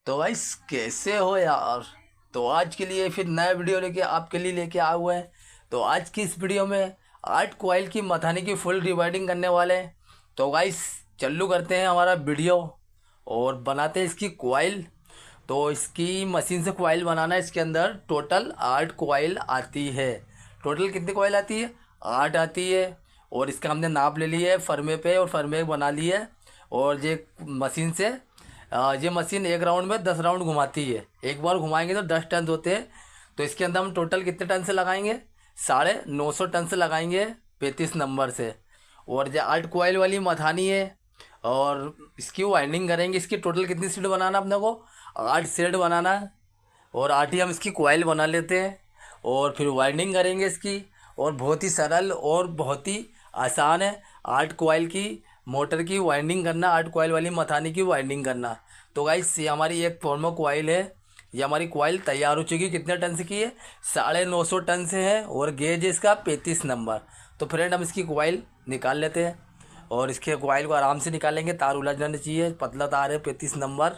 तो गाइस कैसे हो यार। तो आज के लिए फिर नया वीडियो लेके आपके लिए लेके आए हुए हैं। तो आज की इस वीडियो में 8 कोयल की मथानी की फुल रिवाइडिंग करने वाले हैं। तो गाइस चालू करते हैं हमारा वीडियो और बनाते हैं इसकी कोयल। तो इसकी मशीन से कोयल बनाना है। इसके अंदर टोटल 8 कोयल आती है। टोटल कितनी कोयल आती है? 8 आती है। और इसका हमने नाप ले लिया है फरमे पे और फरमे बना ली है। और ये मशीन से ये मशीन एक राउंड में 10 राउंड घुमाती है। एक बार घुमाएंगे तो 10 टन होते हैं। तो इसके अंदर हम टोटल कितने टन से लगाएंगे? 950 टन से लगाएंगे 35 नंबर से। और जो 8 कोयल वाली मथानी है और इसकी वाइंडिंग करेंगे। इसकी टोटल कितनी सीट बनाना अपने को? 8 सेट बनाना है। और 8 ही हम इसकी कोयल बना लेते हैं और फिर वाइंडिंग करेंगे इसकी। और बहुत ही सरल और बहुत ही आसान है 8 कोयल की मोटर की वाइंडिंग करना, 8 कोयल वाली मथानी की वाइंडिंग करना। तो गाइस ये हमारी एक फॉर्मो कोयल है। ये हमारी कोयल तैयार हो चुकी है। कितने टन से की है? 950 टन से है और गेज है इसका 35 नंबर। तो फ्रेंड हम इसकी कोयल निकाल लेते हैं और इसके कोयल को आराम से निकालेंगे। तार उलझना नहीं चाहिए, पतला तार है 35 नंबर।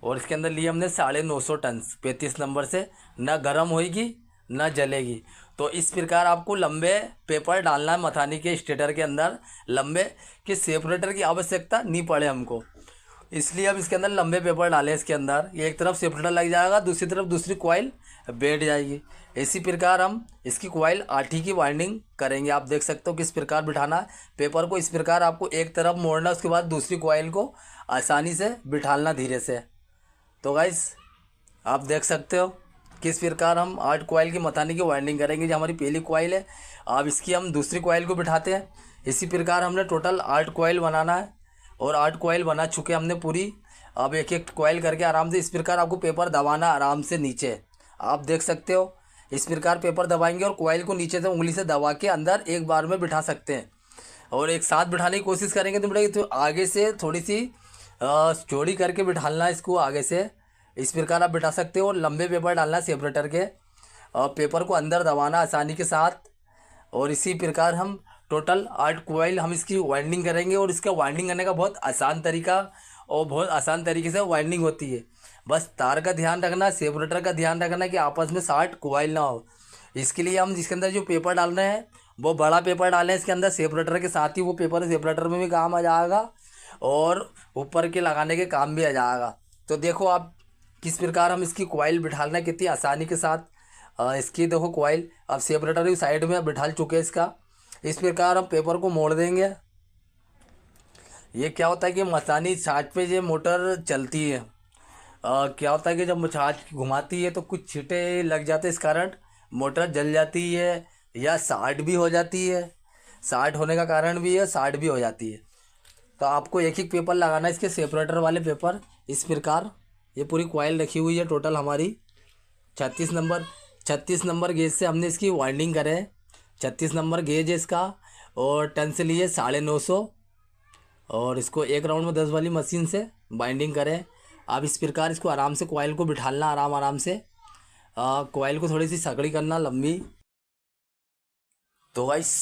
और इसके अंदर लिए हमने 950 टन 35 नंबर से। ना गर्म होएगी ना जलेगी। तो इस प्रकार आपको लंबे पेपर डालना है मथानी के स्टेटर के अंदर। लंबे के सेपरेटर की आवश्यकता नहीं पड़े हमको, इसलिए अब इसके अंदर लंबे पेपर डालें। इसके अंदर एक तरफ सेपरेटर लग जाएगा, दूसरी तरफ दूसरी कोयल बैठ जाएगी। इसी प्रकार हम इसकी कोयल आठी की वाइंडिंग करेंगे। आप देख सकते हो किस प्रकार बिठाना है पेपर को। इस प्रकार आपको एक तरफ मोड़ना, उसके बाद दूसरी कोयल को आसानी से बिठालना धीरे से। तो गाइस आप देख सकते हो किस प्रकार हम 8 कोयल की मथानी की वाइंडिंग करेंगे। जो हमारी पहली कोयल है, अब इसकी हम दूसरी कोयल को बिठाते हैं। इसी प्रकार हमने टोटल 8 कोयल बनाना है और 8 कोयल बना चुके हमने पूरी। अब एक एक कोयल करके आराम से इस प्रकार आपको पेपर दबाना आराम से नीचे। आप देख सकते हो इस प्रकार पेपर दबाएंगे और कोयल को नीचे से उंगली से दबा के अंदर एक बार में बिठा सकते हैं। और एक साथ बिठाने की कोशिश करेंगे तो बेटा तो आगे से थोड़ी सी चौड़ी करके बिठालना है इसको आगे से। इस प्रकार आप बिठा सकते हो। और लंबे पेपर डालना है सेपरेटर के और पेपर को अंदर दबाना आसानी के साथ। और इसी प्रकार हम टोटल 8 कोयल हम इसकी वाइंडिंग करेंगे। और इसका वाइंडिंग करने का बहुत आसान तरीका और बहुत आसान तरीके से वाइंडिंग होती है। बस तार का ध्यान रखना, सेपरेटर का ध्यान रखना कि आपस में 60 कोयल ना हो। इसके लिए हम इसके अंदर जो पेपर डाल रहे हैं वो बड़ा पेपर डालें इसके अंदर सेपरेटर के साथ ही। वो पेपर सेपरेटर में भी काम आ जाएगा और ऊपर के लगाने के काम भी आ जाएगा। तो देखो आप किस प्रकार हम इसकी कोयल बिठाना है कितनी आसानी के साथ। इसकी देखो कोयल अब सेपरेटर भी साइड में बिठा चुके हैं इसका। इस प्रकार हम पेपर को मोड़ देंगे। ये क्या होता है कि मथानी छाछ पे ये मोटर चलती है। क्या होता है कि जब छाछ घुमाती है तो कुछ छींटे लग जाते हैं, इस कारण मोटर जल जाती है या शार्ट भी हो जाती है। शार्ट होने का कारण भी है, शार्ट भी हो जाती है। तो आपको एक एक पेपर लगाना है इसके सेपरेटर वाले पेपर। इस प्रकार ये पूरी कोयल रखी हुई है टोटल हमारी 36 नंबर। 36 नंबर गेज से हमने इसकी वाइंडिंग करे। 36 नंबर गेज है इसका और टन से लिए 950। और इसको एक राउंड में 10 वाली मशीन से बाइंडिंग करें। अब इस प्रकार इसको आराम से कोयल को बिठालना आराम आराम से। कोयल को थोड़ी सी सकड़ी करना लंबी। तो गाइस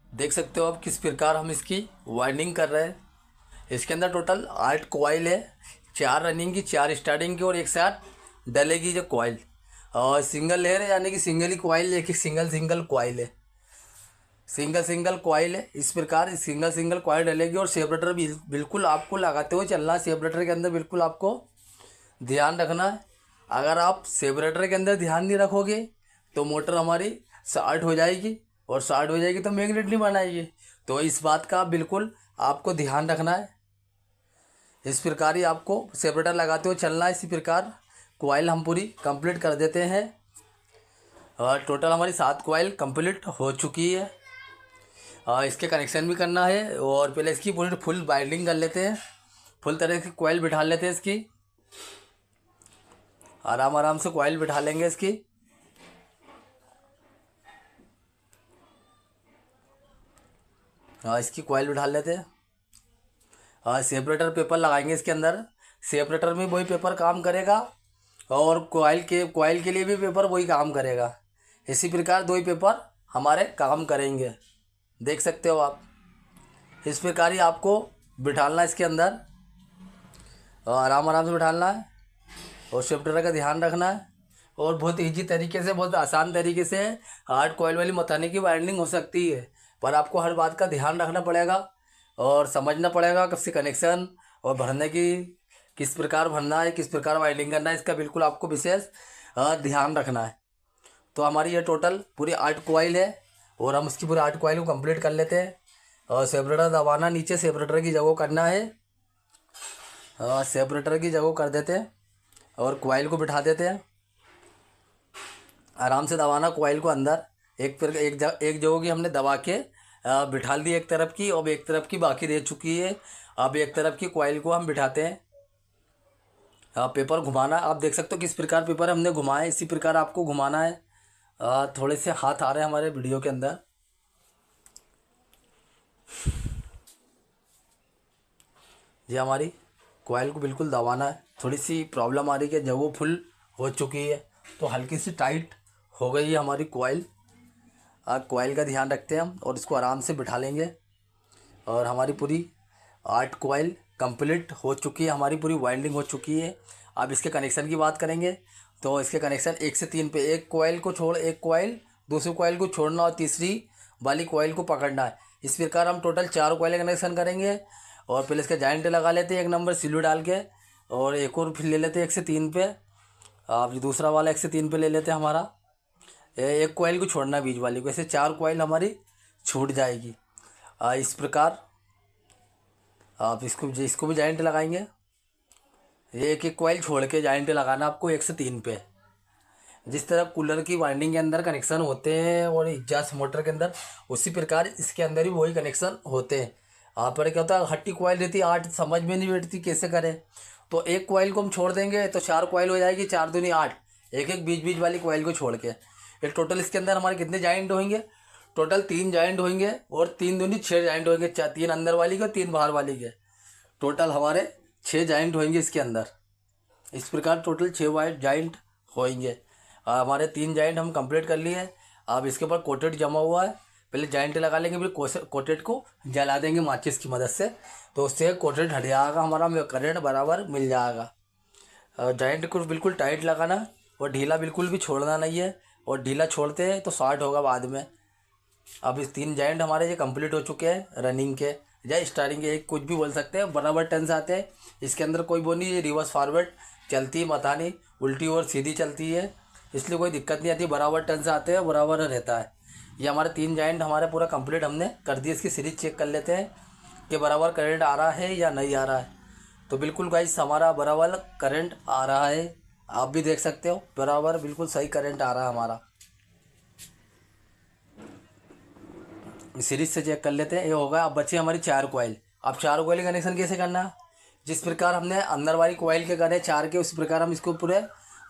देख सकते हो आप किस प्रकार हम इसकी वाइंडिंग कर रहे हैं। इसके अंदर टोटल 8 कोयल है, 4 रनिंग की, 4 स्टार्टिंग की और एक साथ डलेगी जो कोयल। और सिंगल लेयर है यानी कि सिंगल ही कोयल, एक सिंगल सिंगल कोयल है, सिंगल सिंगल कोयल है। इस प्रकार सिंगल सिंगल कोयल डलेगी। और सेपरेटर भी बिल्कुल आपको लगाते हुए चलना है। सेपरेटर के अंदर बिल्कुल आपको ध्यान रखना है। अगर आप सेपरेटर के अंदर ध्यान नहीं रखोगे तो मोटर हमारी शार्ट हो जाएगी और शार्ट हो जाएगी तो मैग्नेट नहीं बनाएगी। तो इस बात का बिल्कुल आपको ध्यान रखना है। इस प्रकार ही आपको सेपरेटर लगाते हुए चलना है। इसी प्रकार कोयल हम पूरी कंप्लीट कर देते हैं। और टोटल हमारी 7 कोयल कंप्लीट हो चुकी है। इसके कनेक्शन भी करना है और पहले इसकी पूरी फुल बाइंडिंग कर लेते हैं। फुल तरह की कोयल बिठा लेते हैं इसकी। आराम आराम से कोयल बिठा लेंगे इसकी। इसकी कोयल बिठा लेते हैं। सेपरेटर पेपर लगाएंगे इसके अंदर। सेपरेटर में वही पेपर काम करेगा और कोयल के लिए भी पेपर वही काम करेगा। इसी प्रकार 2 ही पेपर हमारे काम करेंगे। देख सकते हो आप इस प्रकार ही आपको बिठालना इसके अंदर। और आराम आराम से बिठाना है और शिफ्टर का ध्यान रखना है। और बहुत ईजी तरीके से, बहुत आसान तरीके से हार्ड कॉइल वाली मथानी की वाइंडिंग हो सकती है, पर आपको हर बात का ध्यान रखना पड़ेगा और समझना पड़ेगा कब से कनेक्शन और भरने की किस प्रकार भरना है, किस प्रकार वाइंडिंग करना है, इसका बिल्कुल आपको विशेष ध्यान रखना है। तो हमारी ये टोटल पूरी 8 कॉइल है और हम उसकी पूरी 8 कॉइल को कंप्लीट कर लेते हैं। और सेपरेटर दबाना, नीचे सेपरेटर की जगह करना है, सेपरेटर की जगह कर देते हैं और कॉइल को बिठा देते हैं। आराम से दबाना कॉइल को अंदर, एक जगह की हमने दबा के बिठा दी एक तरफ की, और एक तरफ की बाकी रह चुकी है। अब एक तरफ की कॉइल को हम बिठाते हैं। पेपर घुमाना, आप देख सकते हो किस प्रकार पेपर हमने घुमाए, इसी प्रकार आपको घुमाना है। थोड़े से हाथ आ रहे हैं हमारे वीडियो के अंदर। ये हमारी कॉइल को बिल्कुल दबाना है। थोड़ी सी प्रॉब्लम आ रही है कि जब वो फुल हो चुकी है तो हल्की सी टाइट हो गई है हमारी कॉइल। कॉइल का ध्यान रखते हैं हम और इसको आराम से बिठा लेंगे। और हमारी पूरी 8 कॉइल कंप्लीट हो चुकी है, हमारी पूरी वाइंडिंग हो चुकी है। अब इसके कनेक्शन की बात करेंगे तो इसके कनेक्शन 1 से 3 पे, एक कॉइल को छोड़ एक कॉइल, दूसरी कॉइल को छोड़ना और तीसरी वाली कॉइल को पकड़ना है। इस प्रकार हम टोटल 4 कॉइल कनेक्शन करेंगे। और पहले इसका जॉइंट लगा लेते हैं 1 नंबर सिल्वर डाल के, और एक और फिर ले लेते हैं 1 से 3 पे। आप दूसरा वाला 1 से 3 पे ले लेते हैं हमारा। एक कॉइल को छोड़ना बीच वाली को, ऐसे 4 कॉइल हमारी छूट जाएगी। इस प्रकार आप इसको भी जॉइंट लगाएंगे। ये एक एक कॉइल छोड़ के जॉइंट लगाना आपको 1 से 3 पे। जिस तरह कूलर की वाइंडिंग के अंदर कनेक्शन होते हैं और एग्जॉस्ट मोटर के अंदर, उसी प्रकार इसके अंदर भी वही कनेक्शन होते हैं। पर क्या होता है, हट्टी कॉइल रहती है 8, समझ में नहीं बैठती कैसे करें। तो एक कॉइल को हम छोड़ देंगे तो 4 कॉइल हो जाएगी, 4 दूनी 8, एक एक बीच बीच वाली कॉइल को छोड़ के। ये टोटल इसके अंदर हमारे कितने जॉइंट होंगे, टोटल 3 जॉइंट होंगे और 3 दूनी 6 जॉइंट होंगे, 3 अंदर वाली के 3 बाहर वाली के। टोटल हमारे 6 जॉइंट होंगे इसके अंदर। इस प्रकार टोटल 6 वाइट जॉइंट होंगे। हमारे 3 जॉइंट हम कंप्लीट कर लिए। अब इसके ऊपर कोटेड जमा हुआ है, पहले जॉइंट लगा लेंगे, फिर कोटेड को जला देंगे माचिस की मदद से, तो उससे कोटेड हट जाएगा, हमारा करंट बराबर मिल जाएगा। जॉइंट को बिल्कुल टाइट लगाना और ढीला बिल्कुल भी छोड़ना नहीं है, और ढीला छोड़ते हैं तो शॉर्ट होगा बाद में। अब इस 3 जॉइंट हमारे ये कंप्लीट हो चुके हैं रनिंग के या स्टार्टिंग के, कुछ भी बोल सकते हैं, बराबर टर्न्स आते हैं। इसके अंदर कोई वो नहीं, रिवर्स फॉरवर्ड चलती है मथानी, उल्टी और सीधी चलती है, इसलिए कोई दिक्कत नहीं आती, बराबर टर्न्स आते हैं, बराबर रहता है। ये हमारे 3 जॉइंट हमारे पूरा कंप्लीट हमने कर दिए। इसकी सीरीज चेक कर लेते हैं कि बराबर करंट आ रहा है या नहीं आ रहा है। तो बिल्कुल गाइस हमारा बराबर करंट आ रहा है, आप भी देख सकते हो बराबर बिल्कुल सही करंट आ रहा है हमारा। सीरीज से चेक कर लेते हैं। ये होगा। अब बचे हमारी 4 कॉइल। अब 4 कॉइल कनेक्शन कैसे करना है, जिस प्रकार हमने अंदर वाली कॉइल के करे 4 के, उसी प्रकार हम इसको पूरे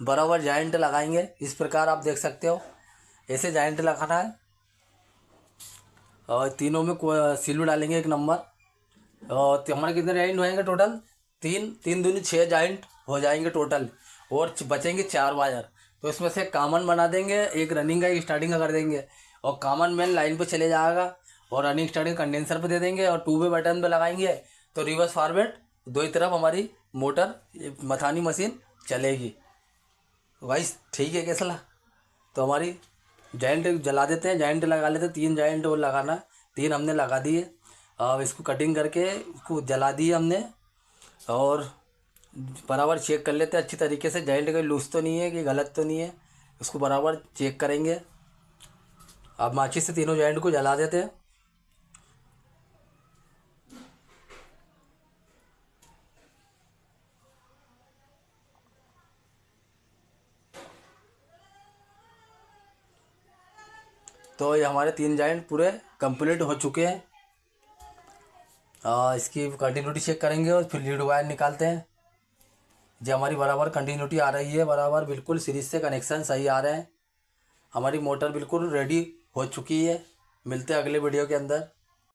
बराबर जॉइंट लगाएंगे। इस प्रकार आप देख सकते हो, ऐसे जॉइंट लगाना है। और तीनों में सिल्वर डालेंगे 1 नंबर। और हमारे कितने जॉइंट होएंगे टोटल, 3 दूनी 6 जॉइंट हो जाएंगे टोटल, और बचेंगे 4 वायर। तो इसमें से कॉमन बना देंगे, एक रनिंग का एक स्टार्टिंग का कर देंगे, और कॉमन मेन लाइन पे चले जाएगा, और रनिंग स्टार्टिंग कंडेंसर पे दे देंगे, और 2 वे बटन पे लगाएंगे तो रिवर्स फॉरवर्ड दो ही तरफ हमारी मोटर मथानी मशीन चलेगी। वाइस ठीक है कैसा लगा। तो हमारी जॉइंट जला देते हैं, जॉइंट लगा लेते हैं, 3 जॉइंट और लगाना, 3 हमने लगा दिए। अब इसको कटिंग करके इसको जला दिए हमने, और बराबर चेक कर लेते हैं अच्छी तरीके से, जॉइंट कोई लूज तो नहीं है कि गलत तो नहीं है, उसको बराबर चेक करेंगे। अब माचिस से तीनों जॉइंट को जला देते हैं। तो ये हमारे 3 जॉइंट पूरे कंप्लीट हो चुके हैं। इसकी कंटिन्यूटी चेक करेंगे और फिर लीड वायर निकालते हैं। जो हमारी बराबर कंटिन्यूटी आ रही है, बराबर बिल्कुल सीरीज से कनेक्शन सही आ रहे हैं। हमारी मोटर बिल्कुल रेडी हो चुकी है। मिलते हैं अगले वीडियो के अंदर।